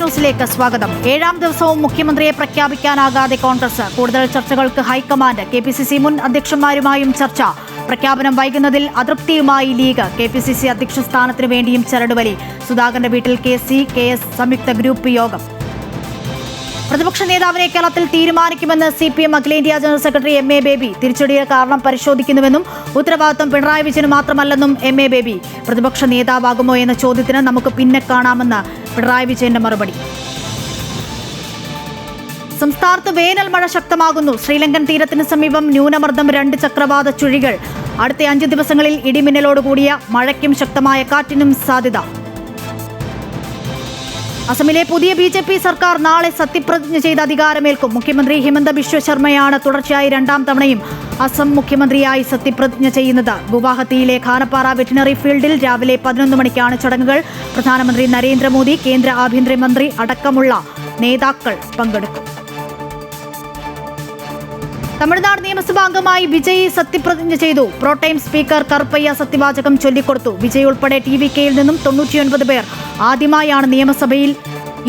Fast ന്യൂസിലേക്ക് സ്വാഗതം. 7ാം ദിവസവും മുഖ്യമന്ത്രിയെ പ്രഖ്യാപിക്കാനാകാതെ കോൺഗ്രസ്. കൂടുതൽ ചർച്ചകൾക്ക് ഹൈക്കമാൻഡ്. KPCC മുൻ അധ്യക്ഷന്മാരുമായും ചർച്ച. പ്രഖ്യാപനം വൈകുന്നതിൽ അതൃപ്തിയുമായി ലീഗ്. KPCC അധ്യക്ഷ സ്ഥാനത്തിനു വേണ്ടിയും ചരടുവലി. സുധാകരന്റെ വീട്ടിൽ KC-KS സംയുക്ത ഗ്രൂപ്പ് യോഗം. പ്രതിപക്ഷ നേതാവിനെ കേരളത്തിൽ തീരുമാനിക്കുമെന്ന് CPM അഖിലേന്ത്യാ ജനറൽ സെക്രട്ടറി MA ബേബി. തിരിച്ചടിയുടെ കാരണം പരിശോധിക്കുന്നുവെന്നും ഉത്തരവാദിത്വം പിണറായി വിജയന് മാത്രമല്ലെന്നും MA ബേബി. പ്രതിപക്ഷ നേതാവാകുമോ എന്ന ചോദ്യത്തിന് നമുക്ക് പിന്നെ കാണാമെന്ന് പിണറായി വിജയന്റെ മറുപടി. സംസ്ഥാനത്ത് വേനൽ മഴ ശക്തമാകുന്നു. ശ്രീലങ്കൻ തീരത്തിന് സമീപം ന്യൂനമർദ്ദം 2 ചക്രവാത ചുഴികൾ. അടുത്ത 5 ദിവസങ്ങളിൽ ഇടിമിന്നലോടുകൂടിയ മഴയ്ക്കും ശക്തമായ കാറ്റിനും സാധ്യത. അസമിലെ പുതിയ BJP സർക്കാർ നാളെ സത്യപ്രതിജ്ഞ ചെയ്ത് അധികാരമേൽക്കും. മുഖ്യമന്ത്രി ഹിമന്ത ബിശ്വ ശർമ്മയാണ് തുടർച്ചയായി 2ാം തവണയും അസം മുഖ്യമന്ത്രിയായി സത്യപ്രതിജ്ഞ ചെയ്യുന്നത്. ഗുവാഹത്തിയിലെ ഖാനപ്പാറ വെറ്റിനറി ഫീൽഡിൽ രാവിലെ 11 മണിക്കാണ് ചടങ്ങുകൾ. പ്രധാനമന്ത്രി നരേന്ദ്രമോദി, കേന്ദ്ര ആഭ്യന്തരമന്ത്രി അടക്കമുള്ള നേതാക്കൾ പങ്കെടുക്കും. തമിഴ്നാട് നിയമസഭാ അംഗമായി വിജയ് സത്യപ്രതിജ്ഞ ചെയ്തു. പ്രോടൈം സ്പീക്കർ കറുപ്പയ്യ സത്യവാചകം ചൊല്ലിക്കൊടുത്തു. വിജയ് ഉൾപ്പെടെ TVKയിൽ നിന്നും 99 പേർ ആദ്യമായാണ് നിയമസഭയിൽ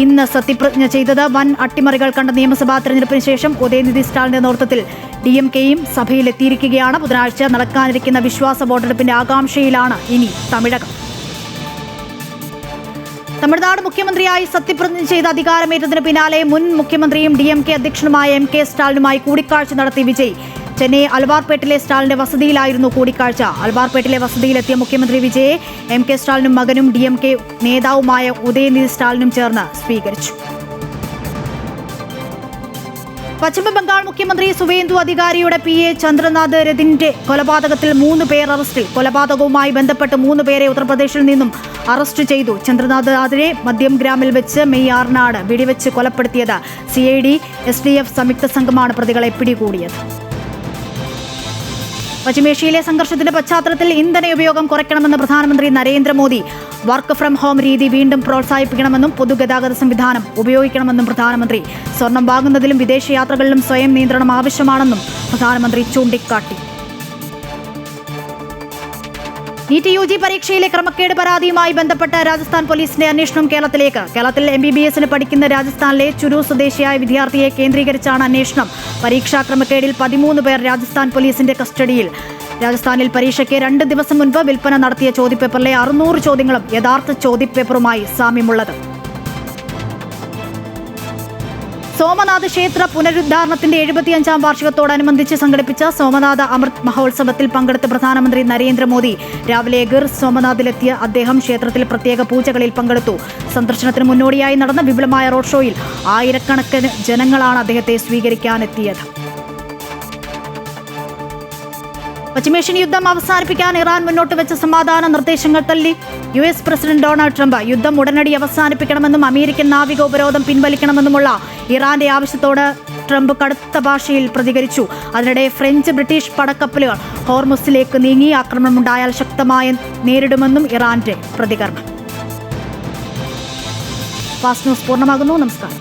ഇന്ന് സത്യപ്രതിജ്ഞ ചെയ്തത്. വൻ അട്ടിമറികൾ കണ്ട നിയമസഭാ തെരഞ്ഞെടുപ്പിന് ശേഷം ഉദയനിധി സ്റ്റാലിന്റെ നേതൃത്വത്തിൽ DMKയും സഭയിലെത്തിയിരിക്കുകയാണ്. ബുധനാഴ്ച നടക്കാനിരിക്കുന്ന വിശ്വാസ വോട്ടെടുപ്പിന്റെ ആകാംക്ഷയിലാണ് ഇനി തമിഴകം. തമിഴ്നാട് മുഖ്യമന്ത്രിയായി സത്യപ്രതിജ്ഞ ചെയ്ത് അധികാരമേറ്റതിന് പിന്നാലെ മുൻ മുഖ്യമന്ത്രിയും DMK അധ്യക്ഷനുമായ MK സ്റ്റാലിനുമായി കൂടിക്കാഴ്ച നടത്തി വിജയ്. ചെന്നൈ അൽവാർപേട്ടിലെ സ്റ്റാലിന്റെ വസതിയിലായിരുന്നു കൂടിക്കാഴ്ച. അൽവാർപേട്ടിലെ വസതിയിലെത്തിയ മുഖ്യമന്ത്രി വിജയെ MK സ്റ്റാലിനും മകനും DMK നേതാവുമായ ഉദയനിധി സ്റ്റാലിനും ചേർന്ന് സ്വീകരിച്ചു. പശ്ചിമബംഗാൾ മുഖ്യമന്ത്രി സുവേന്ദു അധികാരിയുടെ PA ചന്ദ്രനാഥ് രഥിന്റെ കൊലപാതകത്തിൽ 3 പേർ അറസ്റ്റിൽ. കൊലപാതകവുമായി ബന്ധപ്പെട്ട് 3 പേരെ ഉത്തർപ്രദേശിൽ നിന്നും അറസ്റ്റ് ചെയ്തു. ചന്ദ്രനാഥിനെ മദ്യം ഗ്രാമിൽ വെച്ച് മെയ് 6-നാണ് വെടിവെച്ച് കൊലപ്പെടുത്തിയത്. CID SDF സംയുക്ത സംഘമാണ് പ്രതികളെ പിടികൂടിയത്. പശ്ചിമേഷ്യയിലെ സംഘർഷത്തിന്റെ പശ്ചാത്തലത്തിൽ ഇന്ധന ഉപയോഗം കുറയ്ക്കണമെന്ന് പ്രധാനമന്ത്രി നരേന്ദ്രമോദി. വർക്ക് ഫ്രം ഹോം രീതി വീണ്ടും പ്രോത്സാഹിപ്പിക്കണമെന്നും പൊതുഗതാഗത സംവിധാനം ഉപയോഗിക്കണമെന്നും പ്രധാനമന്ത്രി. സ്വർണം വാങ്ങുന്നതിലും വിദേശയാത്രകളിലും സ്വയം നിയന്ത്രണം ആവശ്യമാണെന്നും പ്രധാനമന്ത്രി ചൂണ്ടിക്കാട്ടി. NEET UG പരീക്ഷയിലെ ക്രമക്കേട് പരാതിയുമായി ബന്ധപ്പെട്ട് രാജസ്ഥാൻ പോലീസിന്റെ അന്വേഷണം കേരളത്തിലേക്ക്. കേരളത്തിൽ MBBS പഠിക്കുന്ന രാജസ്ഥാനിലെ ചുരു സ്വദേശിയായ വിദ്യാർത്ഥിയെ കേന്ദ്രീകരിച്ചാണ് അന്വേഷണം. പരീക്ഷാ ക്രമക്കേടിൽ 13 പേർ രാജസ്ഥാൻ പോലീസിന്റെ കസ്റ്റഡിയിൽ. രാജസ്ഥാനിൽ പരീക്ഷയ്ക്ക് 2 ദിവസം മുൻപ് വിൽപ്പന നടത്തിയ ചോദ്യപേപ്പറിലെ 600 ചോദ്യങ്ങളും യഥാർത്ഥ ചോദ്യപേപ്പറുമായി സാമ്യമുള്ളത്. സോമനാഥ് ക്ഷേത്ര പുനരുദ്ധാരണത്തിന്റെ 75ാം വാർഷികത്തോടനുബന്ധിച്ച് സംഘടിപ്പിച്ച സോമനാഥ അമൃത് മഹോത്സവത്തിൽ പങ്കെടുത്ത പ്രധാനമന്ത്രി നരേന്ദ്രമോദി. രാവിലെ ഗിർ സോമനാഥിലെത്തിയ അദ്ദേഹം ക്ഷേത്രത്തിൽ പ്രത്യേക പൂജകളിൽ പങ്കെടുത്തു. സന്ദർശനത്തിന് മുന്നോടിയായി നടന്ന വിപുലമായ റോഡ് ഷോയിൽ ആയിരക്കണക്കിന് ജനങ്ങളാണ് അദ്ദേഹത്തെ സ്വീകരിക്കാനെത്തിയത്. പശ്ചിമേഷ്യൻ യുദ്ധം അവസാനിപ്പിക്കാൻ ഇറാൻ മുന്നോട്ട് വെച്ച സമാധാന നിർദ്ദേശങ്ങൾ തള്ളി US പ്രസിഡന്റ് ഡൊണാൾഡ് ട്രംപ്. യുദ്ധം ഉടനടി അവസാനിപ്പിക്കണമെന്നും അമേരിക്കൻ നാവിക ഉപരോധം പിൻവലിക്കണമെന്നുമുള്ള ഇറാന്റെ ആവശ്യത്തോട് ട്രംപ് കടുത്ത ഭാഷയിൽ പ്രതികരിച്ചു. അതിനിടെ ഫ്രഞ്ച് ബ്രിട്ടീഷ് പടക്കപ്പലുകൾ ഹോർമുസിലേക്ക് നീങ്ങി. ആക്രമണമുണ്ടായാൽ ശക്തമായി നേരിടുമെന്നും ഇറാന്റെ പ്രതികരണം. ഫാസ്റ്റ് ന്യൂസ് പൂർണ്ണമാകുന്നു. നമസ്കാരം.